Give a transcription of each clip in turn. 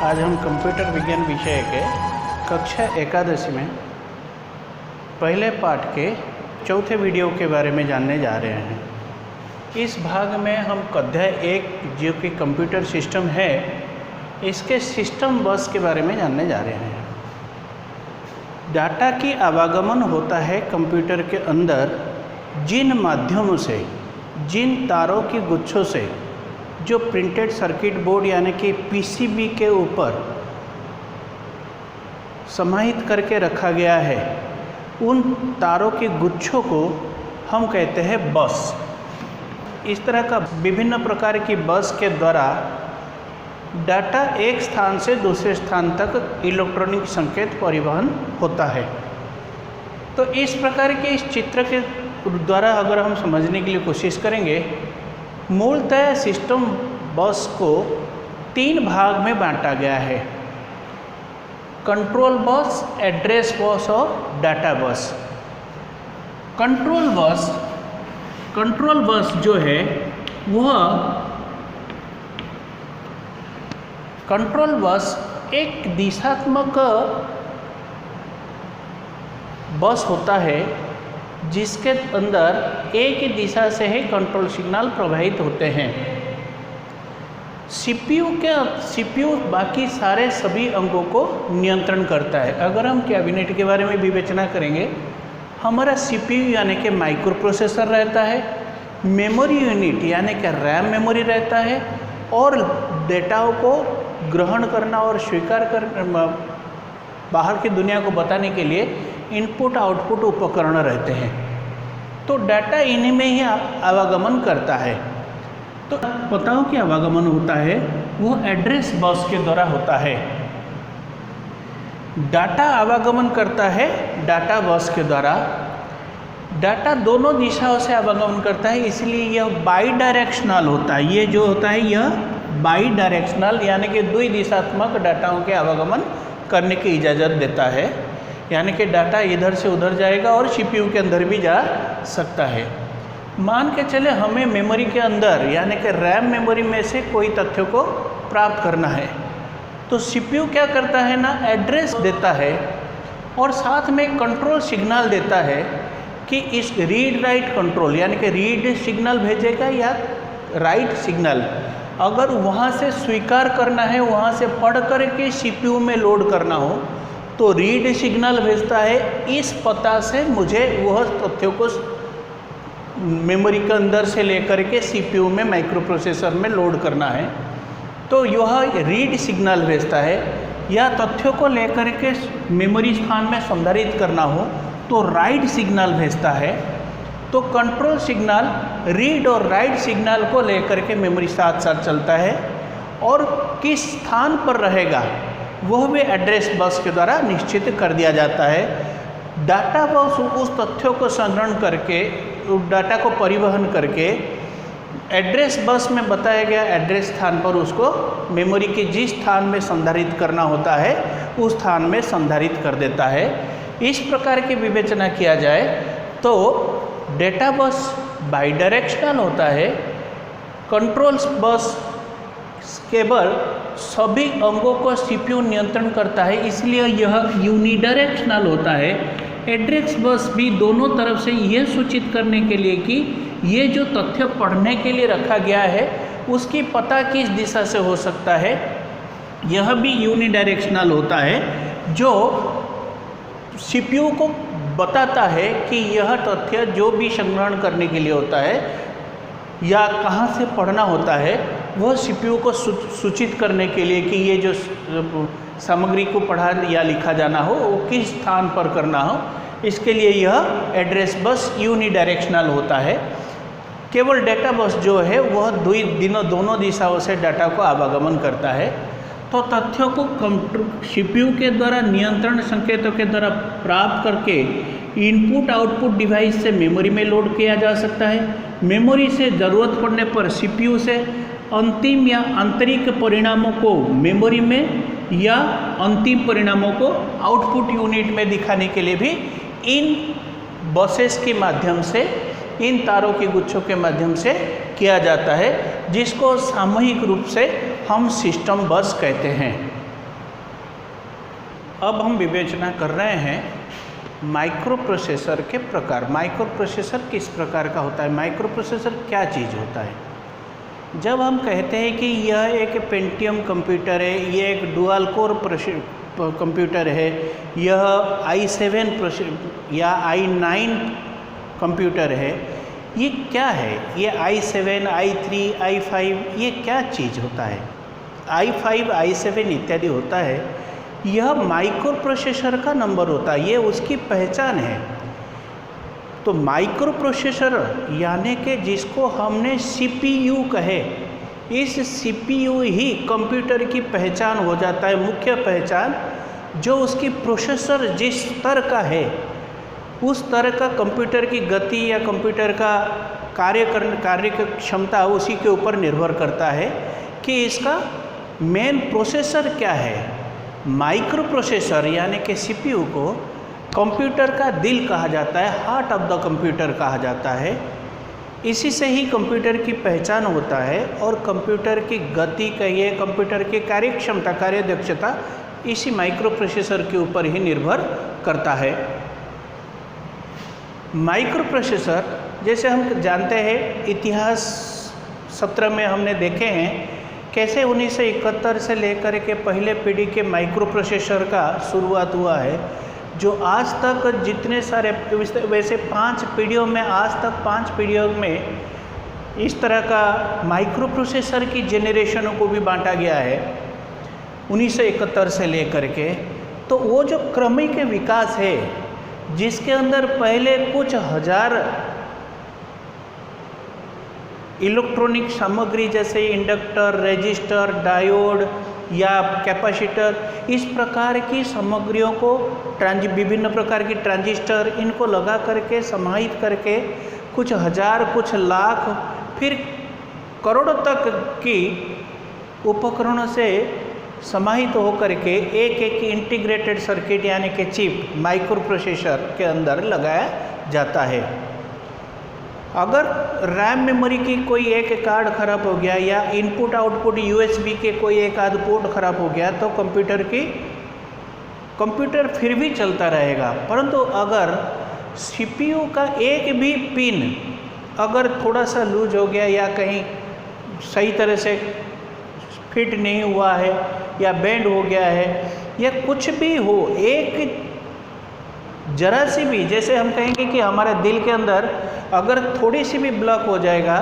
आज हम कंप्यूटर विज्ञान विषय के कक्षा एकादशी में पहले पाठ के चौथे वीडियो के बारे में जानने जा रहे हैं। इस भाग में हम अध्याय 1 जो कि कंप्यूटर सिस्टम है, इसके सिस्टम बस के बारे में जानने जा रहे हैं। डाटा की आवागमन होता है कंप्यूटर के अंदर जिन माध्यमों से, जिन तारों की गुच्छों से जो प्रिंटेड सर्किट बोर्ड यानी कि पीसीबी के ऊपर समाहित करके रखा गया है, उन तारों के गुच्छों को हम कहते हैं बस। इस तरह का विभिन्न प्रकार की बस के द्वारा डाटा एक स्थान से दूसरे स्थान तक इलेक्ट्रॉनिक संकेत परिवहन होता है। तो इस प्रकार के इस चित्र के द्वारा अगर हम समझने के लिए कोशिश करेंगे, मूलतः सिस्टम बस को 3 भाग में बांटा गया है: कंट्रोल बस, एड्रेस बस और डाटा बस। कंट्रोल बस जो है वह कंट्रोल बस एक दिशात्मक बस होता है जिसके अंदर एक ही दिशा से ही कंट्रोल सिग्नल प्रवाहित होते हैं। सीपीयू बाकी सारे सभी अंगों को नियंत्रण करता है। अगर हम कैबिनेट के बारे में विवेचना करेंगे, हमारा सीपीयू यानी कि माइक्रो प्रोसेसर रहता है, मेमोरी यूनिट यानी कि रैम मेमोरी रहता है, और डेटाओं को ग्रहण करना और स्वीकार करना, बाहर की दुनिया को बताने के लिए इनपुट आउटपुट उपकरण रहते हैं। तो डाटा इन्हीं में ही आवागमन करता है। तो बताओ कि आवागमन होता है वो एड्रेस बस के द्वारा होता है। डाटा आवागमन करता है डाटा बस के द्वारा। डाटा दोनों दिशाओं से आवागमन करता है, इसलिए यह बाई डायरेक्शनल होता है। ये जो होता है यह बाई डायरेक्शनल यानी कि द्विदिशात्मक डाटाओं के आवागमन करने की इजाज़त देता है। यानी कि डाटा इधर से उधर जाएगा और सीपीयू के अंदर भी जा सकता है। मान के चले हमें मेमोरी के अंदर यानी कि रैम मेमोरी में से कोई तथ्यों को प्राप्त करना है, तो सीपीयू क्या करता है ना, एड्रेस देता है और साथ में कंट्रोल सिग्नल देता है कि इस रीड राइट कंट्रोल यानी कि रीड सिग्नल भेजेगा या राइट सिग्नल। अगर वहाँ से स्वीकार करना है, वहाँ से पढ़ करके सीपीयू में लोड करना हो तो रीड सिग्नल भेजता है, इस पता से मुझे वह तथ्यों को मेमोरी के अंदर से लेकर के सीपीयू में माइक्रो प्रोसेसर में लोड करना है, तो यह रीड सिग्नल भेजता है। या तथ्यों को लेकर के मेमोरी स्थान में संधारित करना हो तो राइट सिग्नल भेजता है। तो कंट्रोल सिग्नल रीड और राइट सिग्नल को लेकर के मेमोरी साथ साथ चलता है, और किस स्थान पर रहेगा वह भी एड्रेस बस के द्वारा निश्चित कर दिया जाता है। डाटा बस उस तथ्यों को संग्रहण करके, डाटा को परिवहन करके एड्रेस बस में बताया गया एड्रेस स्थान पर उसको मेमोरी के जिस स्थान में संधारित करना होता है उस स्थान में संधारित कर देता है। इस प्रकार की विवेचना किया जाए तो डेटा बस बाई डायरेक्शनल होता है, कंट्रोल्स बस केवल सभी अंगों को सीपीयू नियंत्रण करता है, इसलिए यह यूनिडायरेक्शनल होता है। एड्रेस बस भी दोनों तरफ से यह सूचित करने के लिए कि ये जो तथ्य पढ़ने के लिए रखा गया है उसकी पता किस दिशा से हो सकता है, यह भी यूनिडायरेक्शनल होता है, जो सीपीयू को बताता है कि यह तथ्य जो भी संग्रहण करने के लिए होता है या कहाँ से पढ़ना होता है, वह सीपीयू को सूचित करने के लिए कि ये जो सामग्री को पढ़ा या लिखा जाना हो वो किस स्थान पर करना हो, इसके लिए यह एड्रेस बस यूनिडायरेक्शनल होता है। केवल डेटा बस जो है वह दोनों दिशाओं से डाटा को आवागमन करता है। तो तथ्यों को सीपीयू के द्वारा नियंत्रण संकेतों के द्वारा प्राप्त करके इनपुट आउटपुट डिवाइस से मेमोरी में लोड किया जा सकता है। मेमोरी से ज़रूरत पड़ने पर सीपीयू से अंतिम या आंतरिक परिणामों को मेमोरी में या अंतिम परिणामों को आउटपुट यूनिट में दिखाने के लिए भी इन बसेस के माध्यम से, इन तारों की गुच्छों के माध्यम से किया जाता है, जिसको सामूहिक रूप से हम सिस्टम बस कहते हैं। अब हम विवेचना कर रहे हैं माइक्रो प्रोसेसर के प्रकार। माइक्रो प्रोसेसर किस प्रकार का होता है, माइक्रो प्रोसेसर क्या चीज़ होता है। जब हम कहते हैं कि यह एक पेंटियम कंप्यूटर है, यह एक डुअल कोर कंप्यूटर है, यह i7 या i9 कंप्यूटर है, ये क्या है, ये i7, i3, i5 ये क्या चीज़ होता है, i5, i7 इत्यादि होता है, यह माइक्रो प्रोसेसर का नंबर होता है, ये उसकी पहचान है। तो माइक्रो प्रोसेसर यानी कि जिसको हमने CPU कहे, इस CPU ही कंप्यूटर की पहचान हो जाता है, मुख्य पहचान, जो उसकी प्रोसेसर जिस स्तर का है उस तरह का कंप्यूटर की गति या कंप्यूटर का कार्य क्षमता उसी के ऊपर निर्भर करता है कि इसका मेन प्रोसेसर क्या है। माइक्रो प्रोसेसर यानी कि CPU को कंप्यूटर का दिल कहा जाता है, हार्ट ऑफ द कंप्यूटर कहा जाता है। इसी से ही कंप्यूटर की पहचान होता है और कंप्यूटर की गति कहिए, कंप्यूटर की कार्यक्षमता, कार्यदक्षता इसी माइक्रो प्रोसेसर के ऊपर ही निर्भर करता है। माइक्रो प्रोसेसर जैसे हम जानते हैं, इतिहास सत्र में हमने देखे हैं कैसे 1971 से लेकर के पहले पीढ़ी के माइक्रो प्रोसेसर का शुरुआत हुआ है, जो आज तक जितने सारे, वैसे 5 पीढ़ियों में, आज तक 5 पीढ़ियों में इस तरह का माइक्रो प्रोसेसर की जेनरेशनों को भी बांटा गया है 1971 से लेकर के। तो वो जो क्रमिक विकास है जिसके अंदर पहले कुछ हजार इलेक्ट्रॉनिक सामग्री जैसे इंडक्टर, रेजिस्टर, डायोड या कैपेसिटर, इस प्रकार की सामग्रियों को विभिन्न प्रकार की ट्रांजिस्टर, इनको लगा करके समाहित करके कुछ हजार, कुछ लाख, फिर करोड़ों तक की उपकरणों से समाहित होकर के एक एक इंटीग्रेटेड सर्किट यानी कि चिप माइक्रो प्रोसेसर के अंदर लगाया जाता है। अगर रैम मेमोरी की कोई एक कार्ड खराब हो गया या इनपुट आउटपुट USB के कोई एक आध पोर्ट खराब हो गया तो कंप्यूटर फिर भी चलता रहेगा। परंतु अगर CPU का एक भी पिन अगर थोड़ा सा लूज हो गया या कहीं सही तरह से फिट नहीं हुआ है या बेंड हो गया है या कुछ भी हो, एक जरा सी भी, जैसे हम कहेंगे कि हमारे दिल के अंदर अगर थोड़ी सी भी ब्लॉक हो जाएगा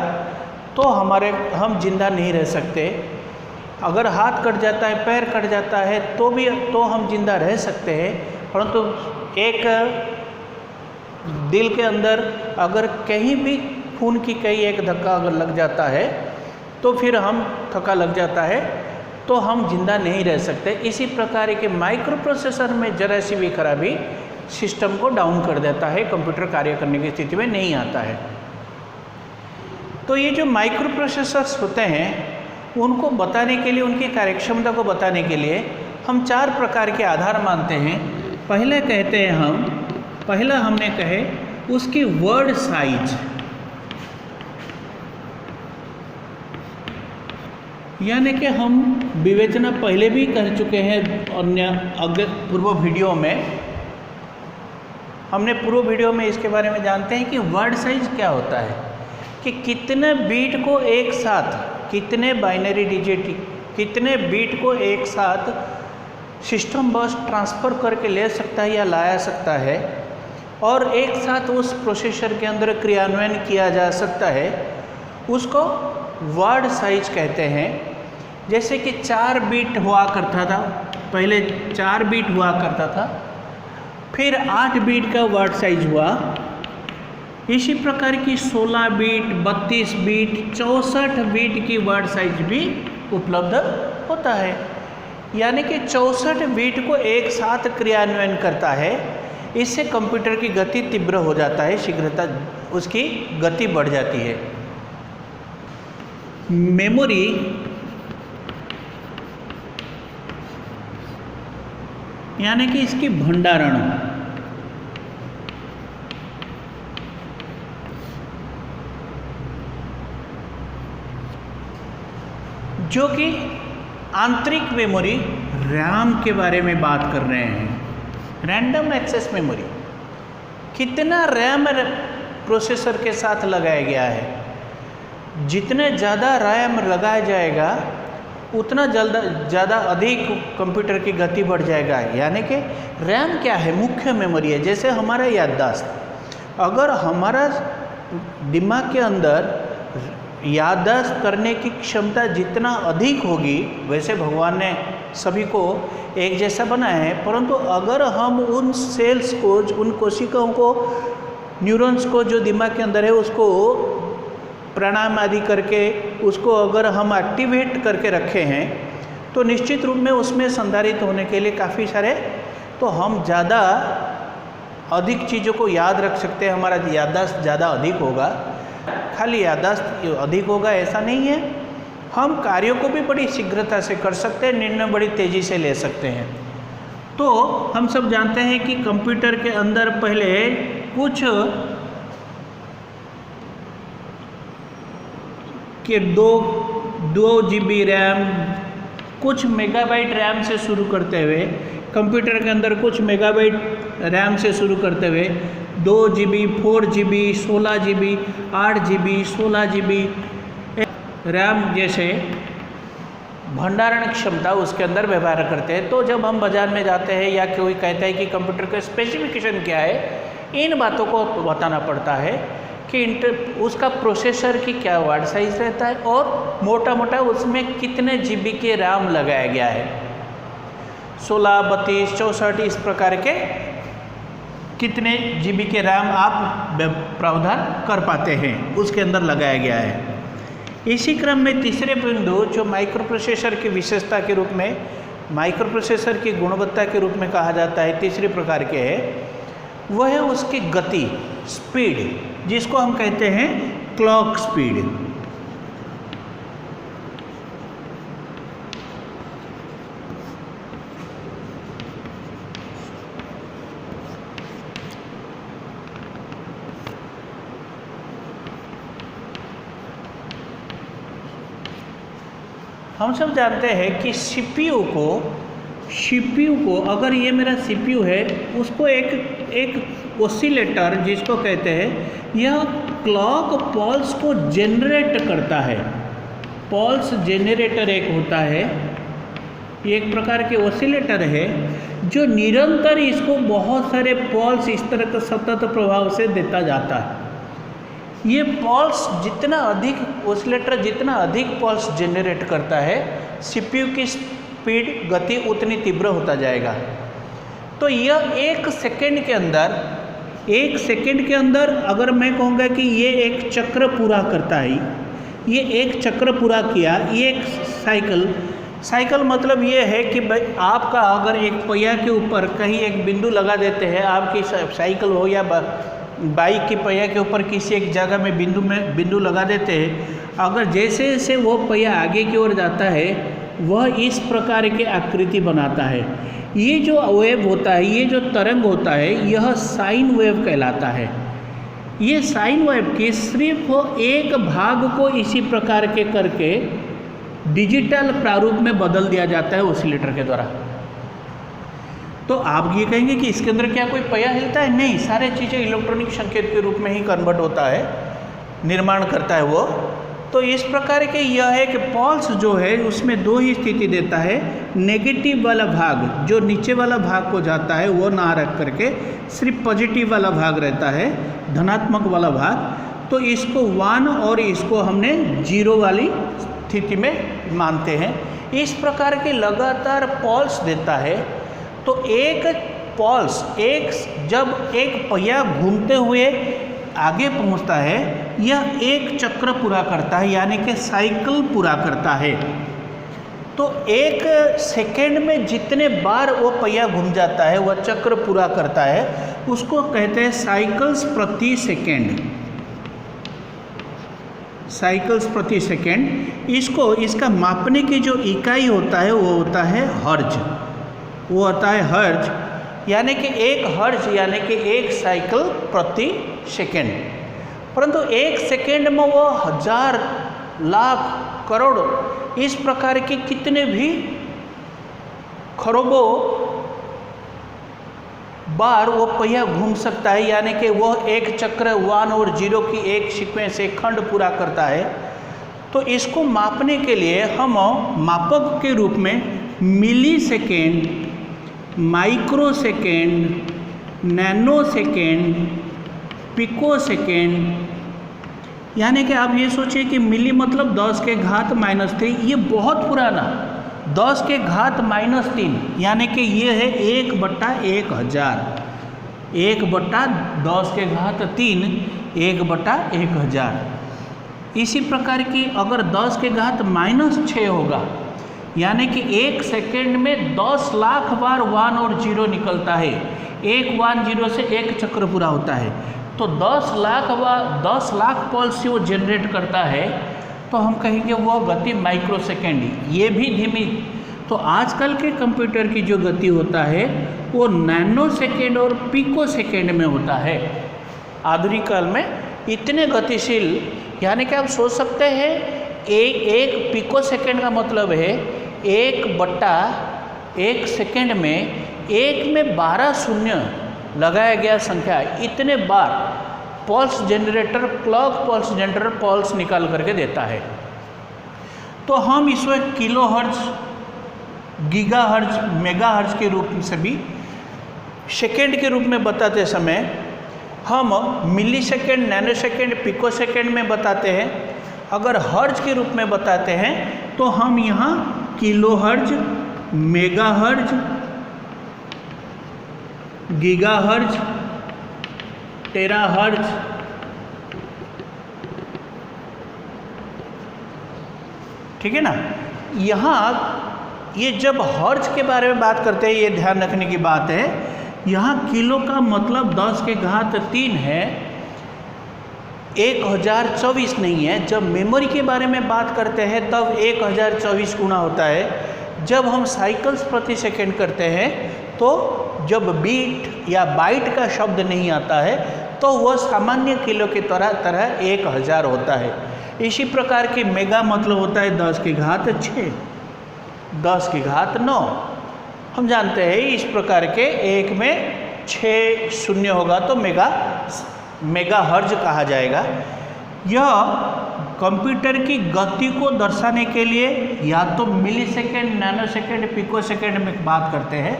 तो हम जिंदा नहीं रह सकते। अगर हाथ कट जाता है, पैर कट जाता है तो हम जिंदा रह सकते हैं, परंतु एक दिल के अंदर अगर कहीं भी खून की कहीं एक धक्का अगर लग जाता है तो फिर थक्का लग जाता है तो हम जिंदा नहीं रह सकते। इसी प्रकार के माइक्रो प्रोसेसर में जरा सी भी खराबी सिस्टम को डाउन कर देता है, कंप्यूटर कार्य करने की स्थिति में नहीं आता है। तो ये जो माइक्रो प्रोसेसर्स होते हैं उनको बताने के लिए, उनकी कार्यक्षमता को बताने के लिए हम 4 प्रकार के आधार मानते हैं। पहला हमने कहे उसकी वर्ड साइज, यानी कि हम विवेचना पहले भी कर चुके हैं पूर्व वीडियो में। हमने पूर्व वीडियो में इसके बारे में जानते हैं कि वर्ड साइज क्या होता है, कि कितने बीट को एक साथ, कितने बाइनरी डिजिट, कितने बीट को एक साथ सिस्टम बस ट्रांसफ़र करके ले सकता है या लाया सकता है और एक साथ उस प्रोसेसर के अंदर क्रियान्वयन किया जा सकता है, उसको वर्ड साइज कहते हैं। जैसे कि 4 बीट हुआ करता था, पहले 4 बीट हुआ करता था, फिर 8 बीट का वर्ड साइज हुआ। इसी प्रकार की 16 बीट, 32 बीट, 64 बीट की वर्ड साइज भी उपलब्ध होता है। यानी कि 64 बीट को एक साथ क्रियान्वयन करता है। इससे कंप्यूटर की गति तीव्र हो जाता है, शीघ्रता उसकी गति बढ़ जाती है। मेमोरी यानी कि इसकी भंडारण, जो कि आंतरिक मेमोरी रैम के बारे में बात कर रहे हैं। रैंडम एक्सेस मेमोरी, कितना रैम प्रोसेसर के साथ लगाया गया है। जितने ज़्यादा रैम लगाया जाएगा उतना ज़्यादा अधिक कंप्यूटर की गति बढ़ जाएगा। यानी कि रैम क्या है? मुख्य मेमोरी है। जैसे हमारा याददाश्त, अगर हमारा दिमाग के अंदर याददाश्त करने की क्षमता जितना अधिक होगी, वैसे भगवान ने सभी को एक जैसा बनाया है, परंतु अगर हम उन सेल्स को, उन कोशिकाओं को, न्यूरॉन्स को जो दिमाग के अंदर है उसको प्राणायाम आदि करके उसको अगर हम एक्टिवेट करके रखे हैं तो निश्चित रूप में उसमें संधारित होने के लिए काफ़ी सारे, तो हम ज़्यादा अधिक चीज़ों को याद रख सकते हैं। हमारा याददाश्त ज़्यादा अधिक होगा। खाली याददाश्त अधिक होगा ऐसा नहीं है, हम कार्यों को भी बड़ी शीघ्रता से कर सकते हैं, निर्णय बड़ी तेज़ी से ले सकते हैं। तो हम सब जानते हैं कि कंप्यूटर के अंदर पहले कुछ कि 2 GB रैम, कुछ मेगाबाइट रैम से शुरू करते हुए, कंप्यूटर के अंदर कुछ मेगाबाइट रैम से शुरू करते हुए 2 GB, 4 GB, 16 GB, 8 GB, 16 GB RAM जैसे भंडारण क्षमता उसके अंदर व्यवहार करते हैं। तो जब हम बाज़ार में जाते हैं या कोई कहता है कि कंप्यूटर का स्पेसिफिकेशन क्या है, इन बातों को बताना पड़ता है कि उसका प्रोसेसर की क्या वर्ड साइज रहता है और मोटा मोटा उसमें कितने GB के रैम लगाया गया है। 16, 32, 64 इस प्रकार के कितने GB के रैम आप प्रावधान कर पाते हैं, उसके अंदर लगाया गया है। इसी क्रम में तीसरे बिंदु जो माइक्रो प्रोसेसर की विशेषता के रूप में, माइक्रो प्रोसेसर की गुणवत्ता के रूप में कहा जाता है, तीसरे प्रकार के है, वह है उसकी गति, स्पीड, जिसको हम कहते हैं क्लॉक स्पीड। हम सब जानते हैं कि सीपीयू को अगर ये मेरा सीपीयू है, उसको एक ओसिलेटर जिसको कहते हैं, यह क्लॉक पल्स को जनरेट करता है। पल्स जनरेटर एक होता है, एक प्रकार के ओसिलेटर है जो निरंतर इसको बहुत सारे पल्स इस तरह का सतत प्रभाव से देता जाता है। ये पल्स जितना अधिक, ओसिलेटर जितना अधिक पल्स जनरेट करता है, सीपीयू की स्पीड, गति उतनी तीव्र होता जाएगा। तो यह एक सेकेंड के अंदर अगर मैं कहूँगा कि ये एक चक्र पूरा करता है, ये एक चक्र पूरा किया, ये एक साइकिल मतलब ये है कि भाई आपका अगर एक पहिया के ऊपर कहीं एक बिंदु लगा देते हैं, आपकी साइकिल हो या बाइक की पहिया के ऊपर किसी एक जगह में बिंदु लगा देते हैं, अगर जैसे जैसे वो पहिया आगे की ओर जाता है वह इस प्रकार की आकृति बनाता है। ये जो वेव होता है, ये जो तरंग होता है, यह साइन वेव कहलाता है। ये साइन वेव के सिर्फ एक भाग को इसी प्रकार के करके डिजिटल प्रारूप में बदल दिया जाता है ओसिलेटर के द्वारा। तो आप ये कहेंगे कि इसके अंदर क्या कोई पहिया हिलता है? नहीं, सारे चीज़ें इलेक्ट्रॉनिक संकेत के रूप में ही कन्वर्ट होता है, निर्माण करता है वो। तो इस प्रकार के यह है कि पल्स जो है उसमें दो ही स्थिति देता है। नेगेटिव वाला भाग जो नीचे वाला भाग को जाता है वो ना रख करके सिर्फ पॉजिटिव वाला भाग रहता है, धनात्मक वाला भाग। तो इसको 1 और इसको हमने 0 वाली स्थिति में मानते हैं। इस प्रकार के लगातार पल्स देता है। तो एक पल्स, जब एक पहिया घूमते हुए आगे पहुंचता है, यह एक चक्र पूरा करता है, यानी कि साइकिल पूरा करता है। तो एक सेकेंड में जितने बार वो पहिया घूम जाता है, वह चक्र पूरा करता है, उसको कहते हैं साइकिल्स प्रति सेकेंड। साइकिल्स प्रति सेकेंड। इसका मापने की जो इकाई होता है वो होता है हर्ज। वो होता है हर्ज, यानी कि एक हर्ज यानी कि एक साइकिल प्रति सेकेंड। परंतु एक सेकेंड में वो 1000, लाख, करोड़ इस प्रकार के कितने भी खरबों बार वो पहिया घूम सकता है, यानी कि वो एक चक्र 1 और 0 की एक सीक्वेंस, एक खंड पूरा करता है। तो इसको मापने के लिए हम मापक के रूप में millisecond, microsecond, nanosecond, picosecond, यानी कि आप ये सोचिए कि मिली मतलब 10 के घात -3, ये बहुत पुराना 10 के घात -3, यानी कि ये है 1/1000, 1/10 के घात 3, 1/1000। इसी प्रकार की अगर 10 के घात -6 होगा, यानी कि 1 सेकेंड में 10 लाख बार 1 और 0 निकलता है, एक 1 0 से एक चक्र पूरा होता है, तो 10 लाख बार 10 लाख पल्स से वो जनरेट करता है, तो हम कहेंगे वो गति माइक्रो सेकेंड। ये भी धीमी। तो आजकल के कंप्यूटर की जो गति होता है वो नैनो सेकेंड और पिको सेकेंड में होता है। आधुनिक काल में इतने गतिशील, यानी कि आप सोच सकते हैं एक पिको सेकेंड का मतलब है 1/1 सेकेंड में 1 में 12 शून्य लगाया गया संख्या, इतने बार pulse generator, clock pulse generator pulse निकाल करके देता है। तो हम इसमें kilohertz, gigahertz, megahertz के रूप से भी सेकेंड के रूप में बताते समय हम millisecond, nanosecond, picosecond में बताते हैं। अगर हर्ट्ज के रूप में बताते हैं तो हम यहाँ kilohertz, megahertz, gigahertz, terahertz, ठीक है ना। यहाँ ये जब हर्ट्ज के बारे में बात करते हैं, ये ध्यान रखने की बात है, यहाँ किलो का मतलब 10 के घात 3 है, 1024 नहीं है। जब मेमोरी के बारे में बात करते हैं तब 1024 गुना होता है। जब हम साइकिल्स प्रति सेकेंड करते हैं तो जब बीट या बाइट का शब्द नहीं आता है तो वह सामान्य किलो की तरह 1000 होता है। इसी प्रकार की मेगा मतलब होता है 10 की घात 6, 10 की घात 9। हम जानते हैं इस प्रकार के एक में 6 शून्य होगा तो मेगा हर्ज कहा जाएगा। यह कंप्यूटर की गति को दर्शाने के लिए या तो millisecond, nanosecond, picosecond में बात करते हैं,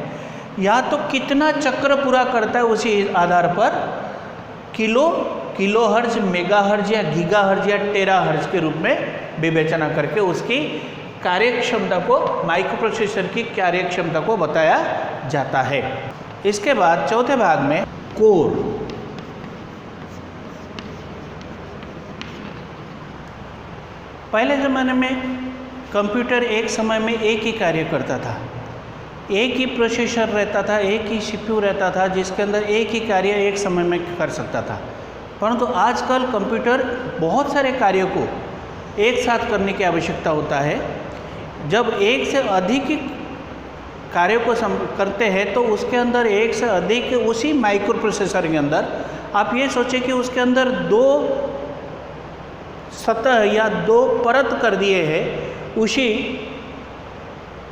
या तो कितना चक्र पूरा करता है उसी आधार पर किलो हर्ज, मेगा हर्ज या गीगा हर्ज या टेरा हर्ज के रूप में विवेचना करके उसकी कार्यक्षमता को, माइक्रो प्रोसेसर की कार्यक्षमता को बताया जाता है। इसके बाद चौथे भाग में कोर। पहले ज़माने में कंप्यूटर एक समय में एक ही कार्य करता था, एक ही प्रोसेसर रहता था, एक ही सीपीयू रहता था जिसके अंदर एक ही कार्य एक समय में कर सकता था। परंतु आजकल कंप्यूटर बहुत सारे कार्यों को एक साथ करने की आवश्यकता होता है। जब एक से अधिक कार्यों को करते हैं तो उसके अंदर एक से अधिक, उसी माइक्रो प्रोसेसर के अंदर आप ये सोचें कि उसके अंदर 2 सतह या 2 परत कर दिए हैं उसी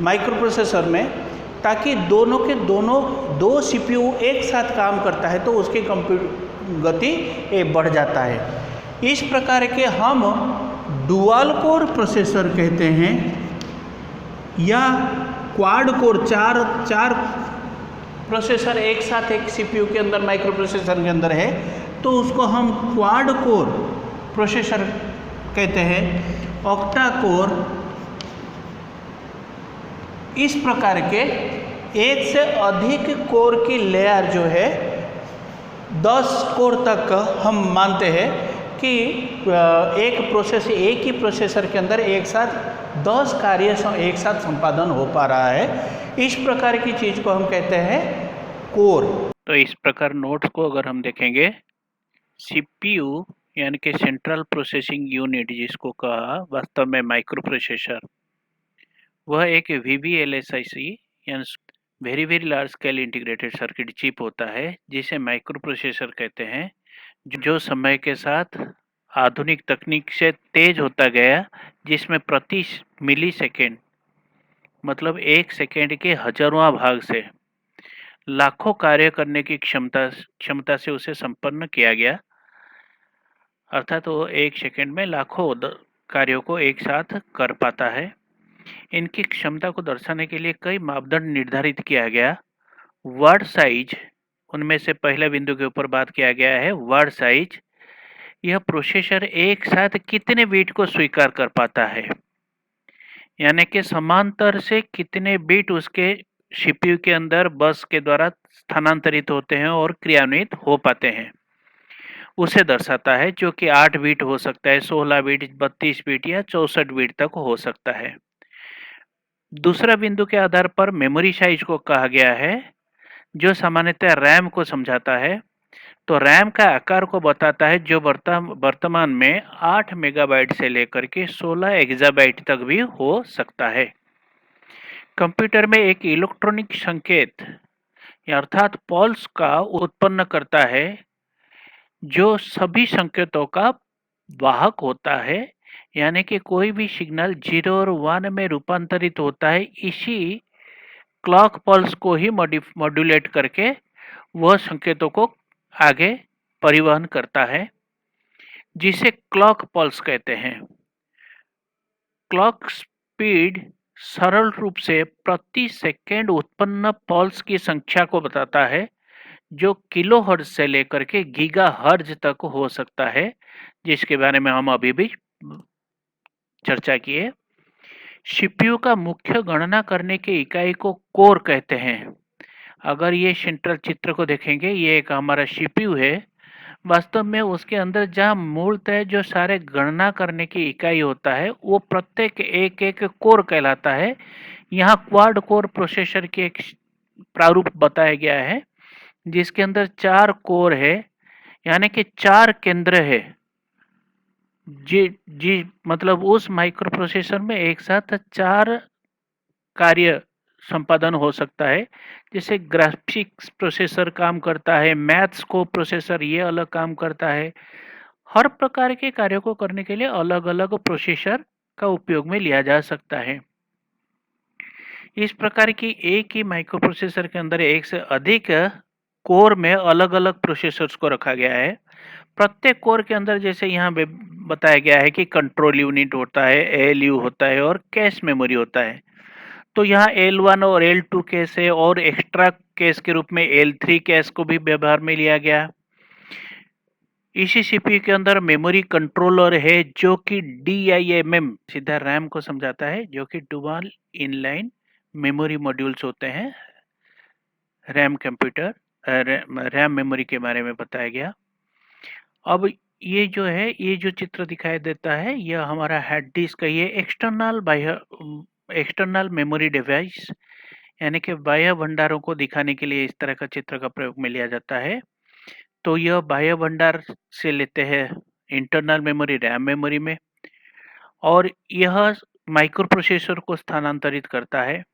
माइक्रो प्रोसेसर में, ताकि दोनों के दोनों 2 सीपीयू एक साथ काम करता है तो उसकी गति बढ़ जाता है। इस प्रकार के हम डुअल कोर प्रोसेसर कहते हैं, या क्वाड कोर, चार प्रोसेसर एक साथ एक सीपीयू के अंदर, माइक्रो प्रोसेसर के अंदर है तो उसको हम क्वाड कोर प्रोसेसर कहते हैं, ऑक्टा कोर। इस प्रकार के एक से अधिक कोर की लेयर जो है 10 कोर तक हम मानते हैं कि एक ही प्रोसेसर के अंदर एक साथ 10 कार्य एक साथ संपादन हो पा रहा है। इस प्रकार की चीज़ को हम कहते हैं कोर। तो इस प्रकार नोट्स को अगर हम देखेंगे, सीपीयू यानी कि सेंट्रल प्रोसेसिंग यूनिट जिसको कहा, वास्तव में माइक्रो प्रोसेसर, वह एक VVLSIC यानी very very large scale integrated circuit chip होता है जिसे माइक्रो प्रोसेसर कहते हैं, जो समय के साथ आधुनिक तकनीक से तेज होता गया, जिसमें प्रति मिली सेकेंड मतलब 1 सेकेंड के हजारों भाग से लाखों कार्य करने की क्षमता से उसे संपन्न किया गया। अर्थात वो 1 सेकेंड में लाखों कार्यों को एक साथ कर पाता है। इनकी क्षमता को दर्शाने के लिए कई मापदंड निर्धारित किया गया। वर्ड साइज, उनमें से पहले बिंदु के ऊपर बात किया गया है वर्ड साइज। यह प्रोसेसर एक साथ कितने बिट को स्वीकार कर पाता है, यानी कि समांतर से कितने बिट उसके सीपीयू के अंदर बस के द्वारा स्थानांतरित होते हैं और क्रियान्वित हो पाते हैं, उसे दर्शाता है, जो कि 8 बिट हो सकता है, 16 बिट, 32 बिट या 64 बिट तक हो सकता है। दूसरा बिंदु के आधार पर मेमोरी साइज को कहा गया है, जो सामान्यतः रैम को समझाता है। तो रैम का आकार को बताता है, जो वर्तमान में 8 मेगाबाइट से लेकर के 16 एक्साबाइट तक भी हो सकता है। कंप्यूटर में एक इलेक्ट्रॉनिक संकेत अर्थात पल्स का उत्पन्न करता है, जो सभी संकेतों का वाहक होता है, यानी कि कोई भी सिग्नल 0 और 1 में रूपांतरित होता है, इसी क्लॉक पल्स को ही मॉड्यूलेट करके वह संकेतों को आगे परिवहन करता है, जिसे क्लॉक पल्स कहते हैं। क्लॉक स्पीड सरल रूप से प्रति सेकेंड उत्पन्न पल्स की संख्या को बताता है, जो किलोहर्ट्ज से लेकर के गीगाहर्ट्ज तक हो सकता है, जिसके बारे में हम अभी भी चर्चा किए। सीपीयू का मुख्य गणना करने के इकाई को कोर कहते हैं। अगर ये सेंट्रल चित्र को देखेंगे, ये एक हमारा सीपीयू है। वास्तव में उसके अंदर जहाँ मूलतः जो सारे गणना करने की इकाई होता है, वो प्रत्येक एक एक कोर कहलाता है। यहाँ क्वाड कोर प्रोसेसर की एक प्रारूप बताया गया है, जिसके अंदर 4 कोर है, यानी कि 4 केंद्र है। जी मतलब उस माइक्रो प्रोसेसर में एक साथ 4 कार्य संपादन हो सकता है। जैसे ग्राफिक्स प्रोसेसर काम करता है, मैथ्स को प्रोसेसर ये अलग काम करता है। हर प्रकार के कार्यों को करने के लिए अलग अलग प्रोसेसर का उपयोग में लिया जा सकता है। इस प्रकार की एक ही माइक्रो प्रोसेसर के अंदर एक से अधिक कोर में अलग अलग प्रोसेसर्स को रखा गया है। प्रत्येक कोर के अंदर जैसे यहाँ बताया गया है कि कंट्रोल यूनिट होता है, एएलयू होता है और कैश मेमोरी होता है। तो यहाँ L1 और L2 कैश है और एक्स्ट्रा कैश के रूप में L3 कैश को भी व्यवहार में लिया गया। इसी सीपीयू के अंदर मेमोरी कंट्रोलर है, जो कि DIMM सीधा रैम को समझाता है, जो कि डुअल इनलाइन मेमोरी मॉड्यूल्स होते हैं। रैम मेमोरी के बारे में बताया गया। अब ये जो है, ये जो चित्र दिखाई देता है, यह हमारा हार्ड डिस्क का ये एक्सटर्नल मेमोरी डिवाइस, यानी कि बाह्य भंडारों को दिखाने के लिए इस तरह का चित्र का प्रयोग में लिया जाता है। तो यह बाह्य भंडार से लेते हैं इंटरनल मेमोरी रैम मेमोरी में, और यह माइक्रो प्रोसेसर को स्थानांतरित करता है।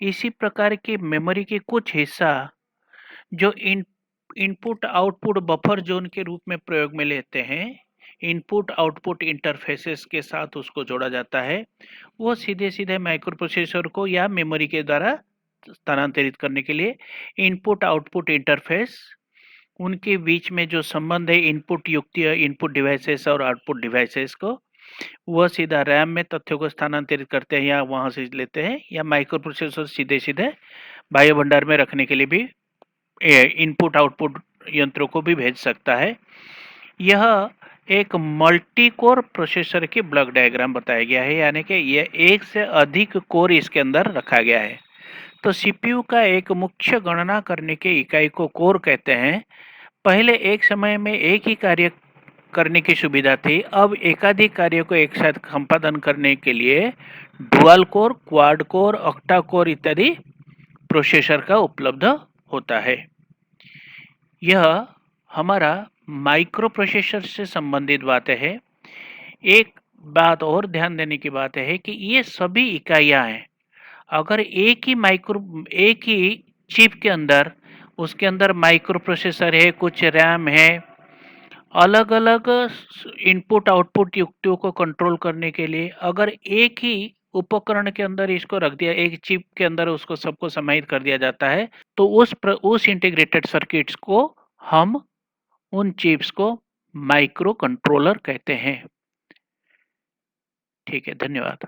इसी प्रकार की मेमोरी के कुछ हिस्सा जो इनपुट आउटपुट बफर जोन के रूप में प्रयोग में लेते हैं, इनपुट आउटपुट इंटरफेसेस के साथ उसको जोड़ा जाता है, वो सीधे सीधे माइक्रो प्रोसेसर को या मेमोरी के द्वारा स्थानांतरित करने के लिए इनपुट आउटपुट इंटरफेस, उनके बीच में जो संबंध है इनपुट युक्ति इनपुट डिवाइसेस और आउटपुट डिवाइसेस को, वह सीधा रैम में तथ्यों को स्थानांतरित करते हैं या वहां से लेते हैं, या माइक्रो प्रोसेसर सीधे सीधे बाह्य भंडार में रखने के लिए भी इनपुट आउटपुट यंत्रों को भी भेज सकता है। यह एक मल्टी कोर प्रोसेसर की ब्लॉक डायग्राम बताया गया है, यानी कि यह एक से अधिक कोर इसके अंदर रखा गया है। तो सीपीयू का एक मुख्य गणना करने के इकाई को कोर कहते हैं। पहले एक समय में एक ही कार्य करने की सुविधा थी, अब एकाधिक कार्यों को एक साथ संपादन करने के लिए dual core, quad core, octa core इत्यादि प्रोसेसर का उपलब्ध होता है। यह हमारा माइक्रो प्रोसेसर से संबंधित बातें है। एक बात और ध्यान देने की बात है कि ये सभी इकाइयां हैं। अगर एक ही चिप के अंदर, उसके अंदर माइक्रो प्रोसेसर है, कुछ रैम है, अलग-अलग इनपुट आउटपुट युक्तियों को कंट्रोल करने के लिए अगर एक ही उपकरण के अंदर इसको रख दिया, एक चिप के अंदर उसको सबको समाहित कर दिया जाता है, तो उस इंटीग्रेटेड सर्किट्स को हम उन चिप्स को माइक्रो कंट्रोलर कहते हैं। ठीक है, धन्यवाद।